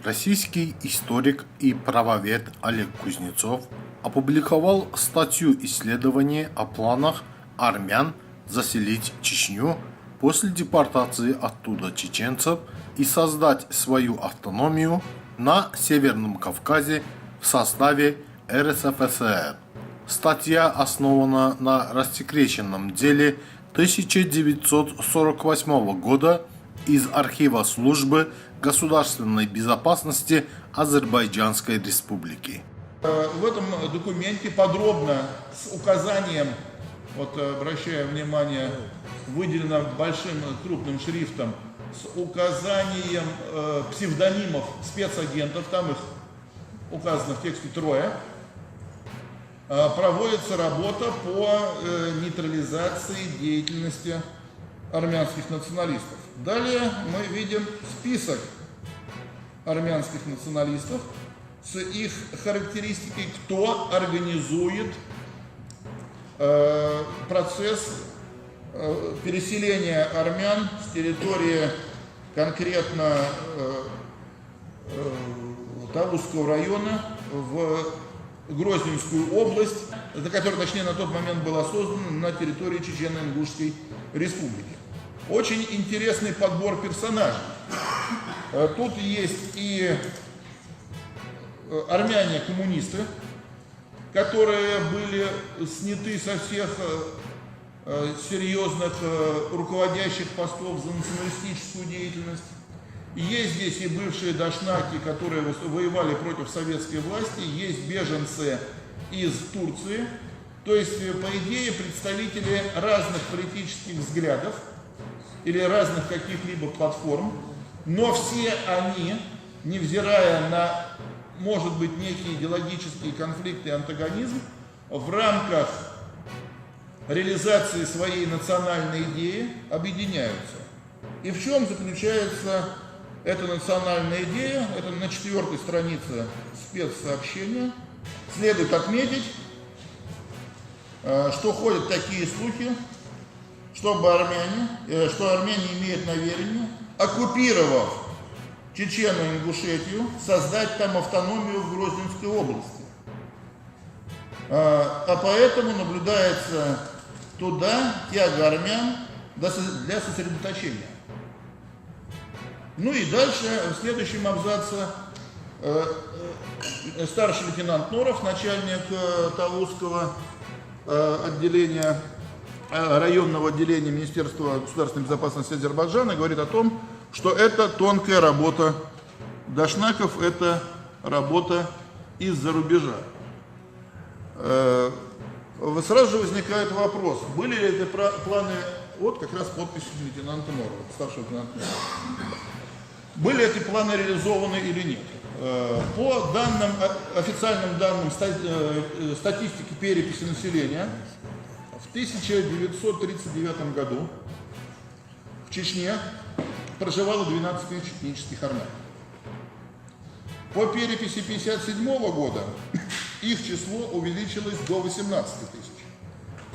Российский историк и правовед Олег Кузнецов опубликовал статью исследования о планах армян заселить Чечню после депортации оттуда чеченцев и создать свою автономию на Северном Кавказе в составе РСФСР. Статья основана на рассекреченном деле 1948 года из архива службы государственной безопасности Азербайджанской Республики. В этом документе подробно с указанием, вот обращаю внимание, выделено большим крупным шрифтом, с указанием псевдонимов спецагентов, там их указано в тексте трое, проводится работа по нейтрализации деятельности армянских националистов. Далее мы видим список армянских националистов с их характеристикой, кто организует процесс переселения армян с территории конкретно Талузского района в Грозненскую область, которая, точнее, на тот момент была создана на территории Чечено-Ингушской республики. Очень интересный подбор персонажей. Тут есть и армяне-коммунисты, которые были сняты со всех серьезных руководящих постов за националистическую деятельность. Есть здесь и бывшие дашнаки, которые воевали против советской власти, есть беженцы из Турции, то есть, по идее, представители разных политических взглядов или разных каких-либо платформ, но все они, невзирая на, может быть, некие идеологические конфликты и антагонизм, в рамках реализации своей национальной идеи объединяются. И в чем заключается эта национальная идея? Это на 4-й странице спецсообщения. Следует отметить, что ходят такие слухи, что армяне имеют намерение, оккупировав Чечено-Ингушетию, создать там автономию в Грозненской области. А поэтому наблюдается туда тяга армян для сосредоточения. Ну и дальше, в следующем абзаце, старший лейтенант Норов, начальник Талузского отделения, районного отделения Министерства государственной безопасности Азербайджана, говорит о том, что это тонкая работа дашнаков, это работа из-за рубежа. Сразу же возникает вопрос, были ли эти планы, вот как раз подпись лейтенанта Норова, старшего лейтенанта Норова. Были эти планы реализованы или нет? По данным, официальным данным статистики переписи населения, в 1939 году в Чечне проживало 12 тысяч этнических армян. По переписи 1957 года их число увеличилось до 18 тысяч.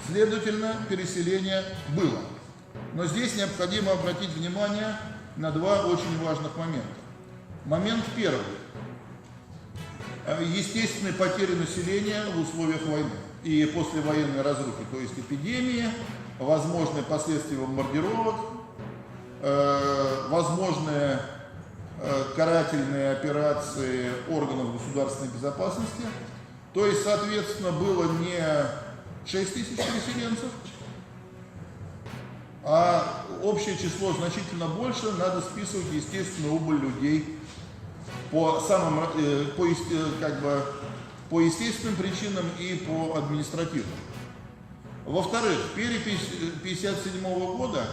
Следовательно, переселение было. Но здесь необходимо обратить внимание на два очень важных момента. Момент первый. Естественные потери населения в условиях войны и послевоенной разрухи, то есть эпидемии, возможные последствия бомбардировок, возможные карательные операции органов государственной безопасности. То есть, соответственно, было не 6 тысяч переселенцев, а общее число значительно больше. Надо списывать, естественно, убыль людей по естественным причинам и по административным. Во-вторых, перепись 1957 года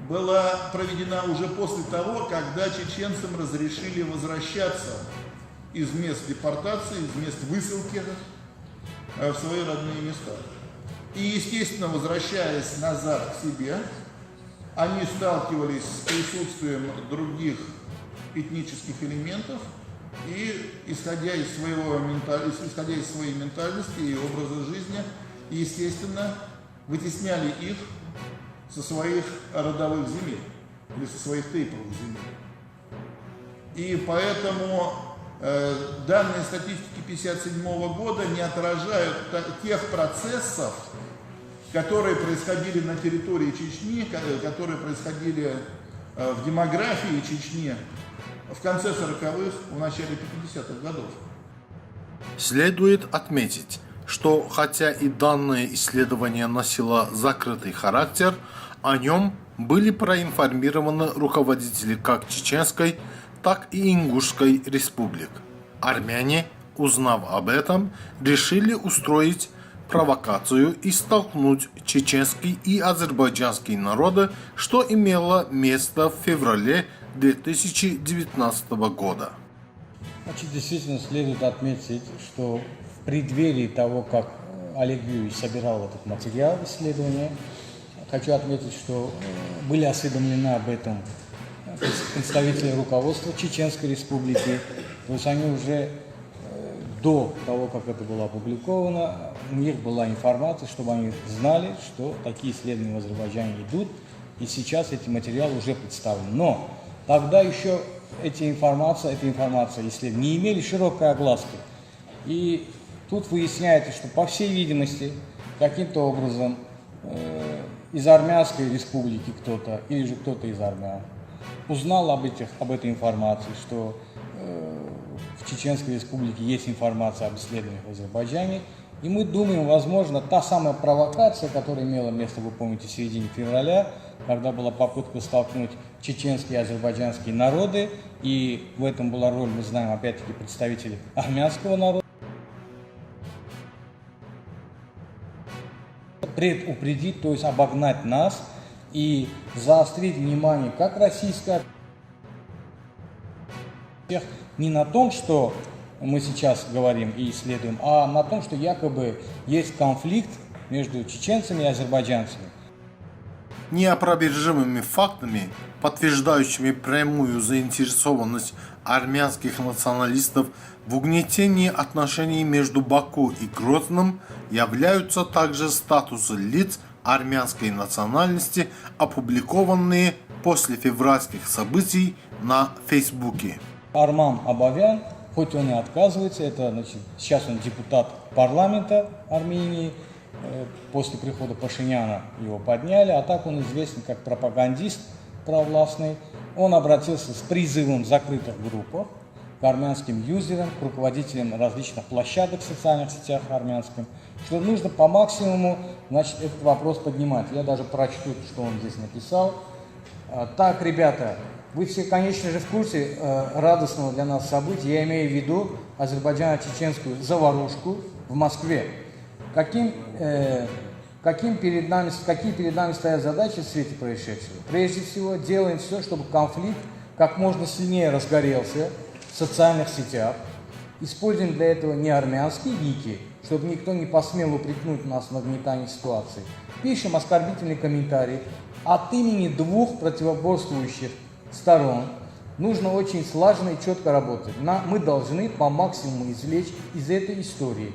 была проведена уже после того, когда чеченцам разрешили возвращаться из мест депортации, из мест высылки в свои родные места. И, естественно, возвращаясь назад к себе, они сталкивались с присутствием других этнических элементов и, исходя из своей ментальности и образа жизни, естественно, вытесняли их со своих родовых земель или со своих тейповых земель. И поэтому данные статистики 1957 года не отражают тех процессов, которые происходили на территории Чечни, которые происходили в демографии Чечни в конце 40-х, в начале 50-х годов. Следует отметить, что хотя и данное исследование носило закрытый характер, о нем были проинформированы руководители как Чеченской, так и Ингушской республик. Армяне, узнав об этом, решили устроить провокацию и столкнуть чеченский и азербайджанский народы, что имело место в феврале 2019 года. Значит, действительно следует отметить, что в преддверии того, как Олег Юрьевич собирал этот материал исследования, хочу отметить, что были осведомлены об этом представители руководства Чеченской республики. То есть они уже до того, как это было опубликовано, у них была информация, чтобы они знали, что такие исследования в Азербайджане идут, и сейчас эти материалы уже представлены. Но тогда еще эта информация, исследования не имели широкой огласки. И тут выясняется, что, по всей видимости, каким-то образом из Армянской республики кто-то, или же кто-то из армян, узнал об этой информации, что в Чеченской республике есть информация об исследованиях в Азербайджане. И мы думаем, возможно, та самая провокация, которая имела место, вы помните, в середине февраля, когда была попытка столкнуть чеченские и азербайджанские народы, и в этом была роль, мы знаем, опять-таки, представителей армянского народа, предупредить, то есть обогнать нас и заострить внимание как российское, не на том, что мы сейчас говорим и исследуем, а на том, что якобы есть конфликт между чеченцами и азербайджанцами. Неопровержимыми фактами, подтверждающими прямую заинтересованность армянских националистов в угнетении отношений между Баку и Грозным, являются также статусы лиц армянской национальности, опубликованные после февральских событий на Фейсбуке. Арман Абовян, хоть он и отказывается, это, значит, сейчас он депутат парламента Армении, после прихода Пашиняна его подняли, а так он известен как пропагандист провластный. Он обратился с призывом в закрытых группах к армянским юзерам, к руководителям различных площадок в социальных сетях армянским, что нужно по максимуму, значит, этот вопрос поднимать. Я даже прочту, что он здесь написал. Так, ребята, вы все, конечно же, в курсе радостного для нас события, я имею в виду азербайджано-чеченскую заварушку в Москве. Какие перед нами стоят задачи в свете происшедшего? Прежде всего, делаем все, чтобы конфликт как можно сильнее разгорелся в социальных сетях. Используем для этого не армянские ники, чтобы никто не посмел упрекнуть нас в нагнетании ситуации. Пишем оскорбительные комментарии от имени двух противоборствующих сторон. Нужно очень слаженно и четко работать. Мы должны по максимуму извлечь из этой истории.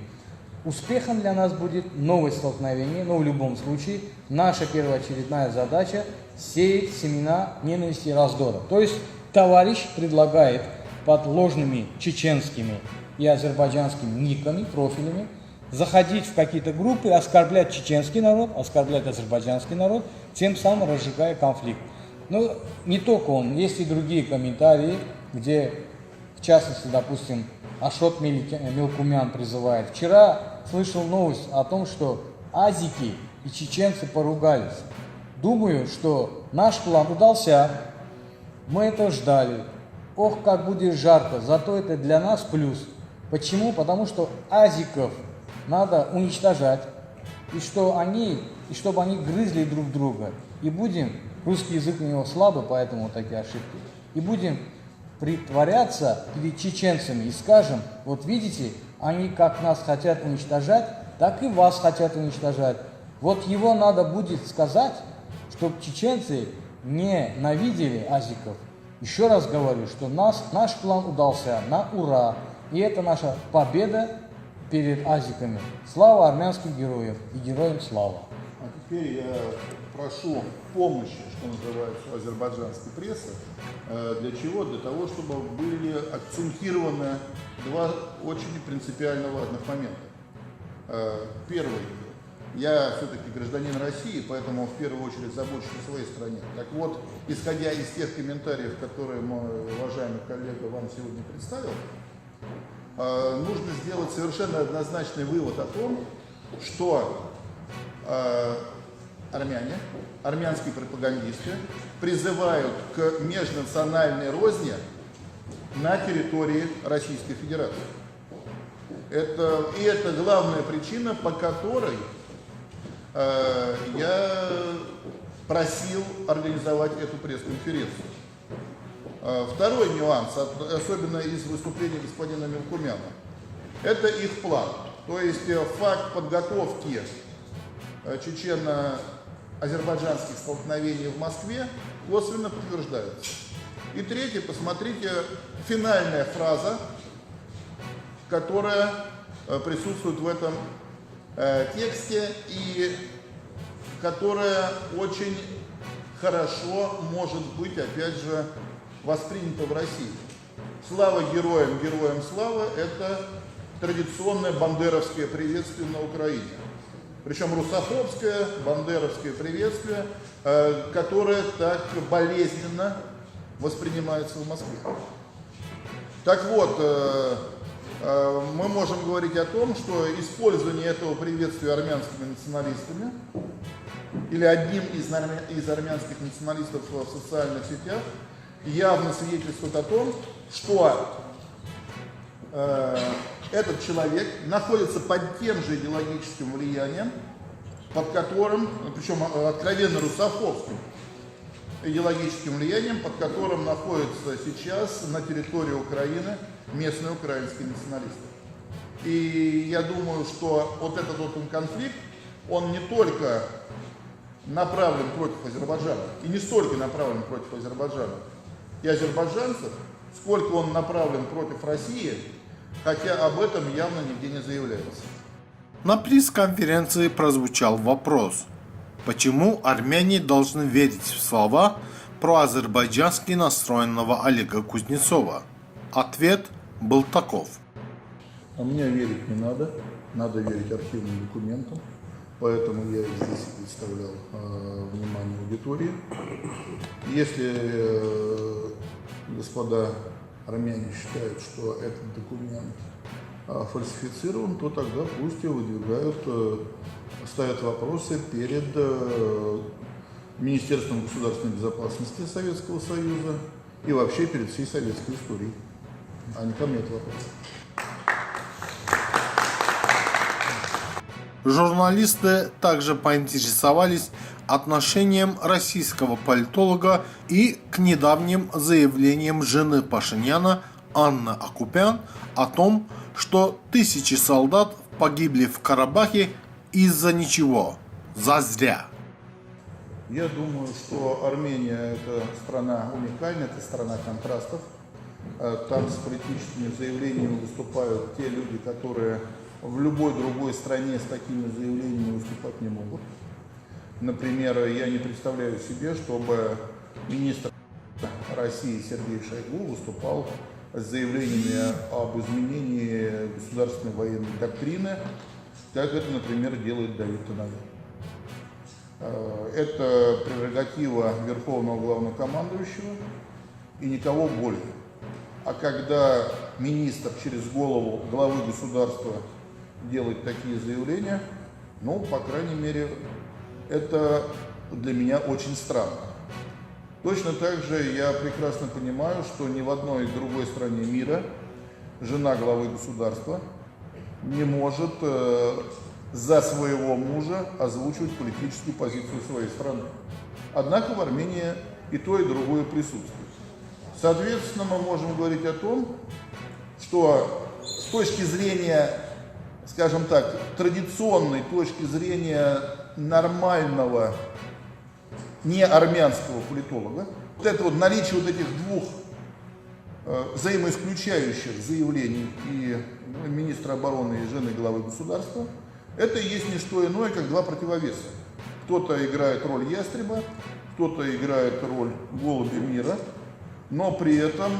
Успехом для нас будет новое столкновение, но в любом случае наша первоочередная задача – сеять семена ненависти и раздора. То есть товарищ предлагает под ложными чеченскими и азербайджанскими никами, профилями, заходить в какие-то группы, оскорблять чеченский народ, оскорблять азербайджанский народ, тем самым разжигая конфликт. Но не только он, есть и другие комментарии, где, в частности, допустим, Ашот Мелкумян призывает. Вчера слышал новость о том, что азики и чеченцы поругались. Думаю, что наш план удался. Мы этого ждали. Ох, как будет жарко, зато это для нас плюс. Почему? Потому что азиков надо уничтожать, и чтобы они грызли друг друга. И будем, русский язык у него слабый, поэтому вот такие ошибки, и будем притворяться перед чеченцами и скажем, вот видите, они как нас хотят уничтожать, так и вас хотят уничтожать. Вот его надо будет сказать, чтобы чеченцы не ненавидели азиков. Еще раз говорю, что наш план удался на ура, и это наша победа перед азиками. Слава армянским героям и героям слава. А теперь я прошу помощи, что называется, у азербайджанской прессы. Для чего? Для того, чтобы были акцентированы два очень принципиально важных момента. Первый. Я все-таки гражданин России, поэтому в первую очередь забочусь о своей стране. Так вот, исходя из тех комментариев, которые мой уважаемый коллега вам сегодня представил, нужно сделать совершенно однозначный вывод о том, что армяне, армянские пропагандисты призывают к межнациональной розни на территории Российской Федерации. Это главная причина, по которой я просил организовать эту пресс-конференцию. Второй нюанс, особенно из выступления господина Мелкумяна, это их план. То есть факт подготовки чечено-азербайджанских столкновений в Москве косвенно подтверждается. И третье, посмотрите, финальная фраза, которая присутствует в этом тексте и которая очень хорошо может быть, опять же, воспринята в России. Слава героям, героям слава – это традиционное бандеровское приветствие на Украине. Причем русофобское, бандеровское приветствие, которое так болезненно воспринимается в Москве. Так вот, мы можем говорить о том, что использование этого приветствия армянскими националистами или одним из армянских националистов в социальных сетях явно свидетельствует о том, что этот человек находится под тем же идеологическим влиянием, под которым, причем откровенно русофобским идеологическим влиянием, под которым находятся сейчас на территории Украины местные украинские националисты. И я думаю, что вот этот вот конфликт, он не только направлен против Азербайджана, и не столько направлен против Азербайджана и азербайджанцев, сколько он направлен против России, хотя об этом явно нигде не заявляется. На пресс-конференции прозвучал вопрос, почему армяне должны верить в слова проазербайджански настроенного Олега Кузнецова. Ответ был таков. А мне верить не надо, надо верить архивным документам, поэтому я их здесь и представлял внимание аудитории. Если господа армяне считают, что этот документ фальсифицирован, то тогда пусть и выдвигают, ставят вопросы перед Министерством государственной безопасности Советского Союза и вообще перед всей советской историей. А не ко мне это вопрос. Журналисты также поинтересовались отношением российского политолога и к недавним заявлениям жены Пашиняна Анны Акупян о том, что тысячи солдат погибли в Карабахе из-за ничего, зазря. Я думаю, что Армения – это страна уникальная, это страна контрастов. Там с политическими заявлениями выступают те люди, которые в любой другой стране с такими заявлениями выступать не могут. Например, я не представляю себе, чтобы министр России Сергей Шойгу выступал с заявлениями об изменении государственной военной доктрины, как это, например, делает Давид Танаев. Это прерогатива Верховного Главнокомандующего и никого более. А когда министр через голову главы государства делает такие заявления, ну, по крайней мере, это для меня очень странно. Точно так же я прекрасно понимаю, что ни в одной другой стране мира жена главы государства не может за своего мужа озвучивать политическую позицию своей страны. Однако в Армении и то, и другое присутствует. Соответственно, мы можем говорить о том, что с точки зрения, скажем так, традиционной точки зрения нормального неармянского политолога, вот это вот наличие вот этих двух взаимоисключающих заявлений и министра обороны и жены главы государства, это и есть не что иное, как два противовеса. Кто-то играет роль ястреба, кто-то играет роль голубя мира, но при этом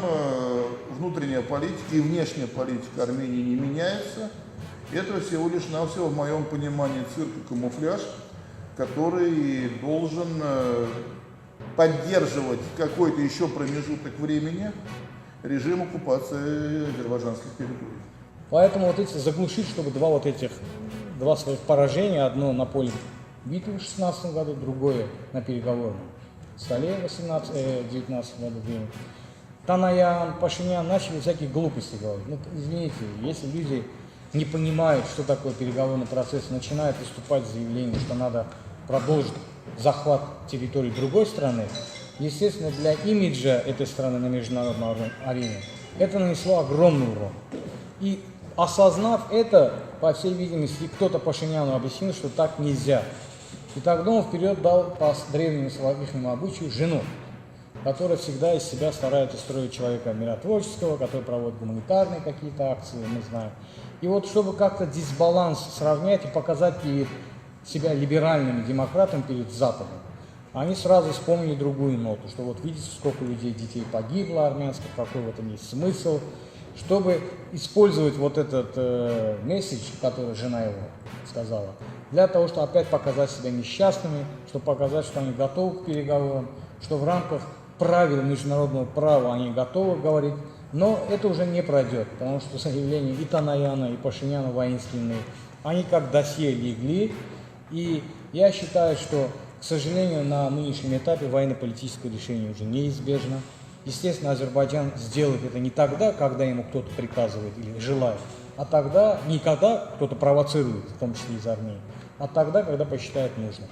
внутренняя политика и внешняя политика Армении не меняется. Это всего лишь навсего, в моем понимании, цирк и камуфляж, который должен поддерживать какой-то еще промежуток времени режим оккупации азербайджанских территорий. Поэтому вот эти заглушить, чтобы два своих поражения, одно на поле битвы в 2016 году, другое на переговорном столе в 2019 году. Танаян, Пашинян начали всякие глупости говорить. Ну, извините, если люди не понимают, что такое переговорный процесс, начинают выступать с заявлением, что надо продолжить захват территории другой страны, естественно, для имиджа этой страны на международной арене это нанесло огромный урон. И осознав это, по всей видимости, кто-то Пашиняну объяснил, что так нельзя. И тогда он вперед дал по древнему славянскому обычаю жену, которая всегда из себя старается строить человека миротворческого, который проводит гуманитарные какие-то акции, мы знаем. И вот чтобы как-то дисбаланс сравнять и показать перед себя либеральными демократами перед Западом, они сразу вспомнили другую ноту, что вот видите, сколько людей, детей погибло армянских, какой в этом есть смысл, чтобы использовать вот этот месседж, который жена его сказала, для того, чтобы опять показать себя несчастными, чтобы показать, что они готовы к переговорам, что в рамках правил международного права они готовы говорить, но это уже не пройдет, потому что заявления и Танаяна, и Пашиняна воинственные, они как досье легли, и я считаю, что, к сожалению, на нынешнем этапе военно-политическое решение уже неизбежно. Естественно, Азербайджан сделает это не тогда, когда ему кто-то приказывает или желает, а тогда, не когда кто-то провоцирует, в том числе из Армении, а тогда, когда посчитает нужным.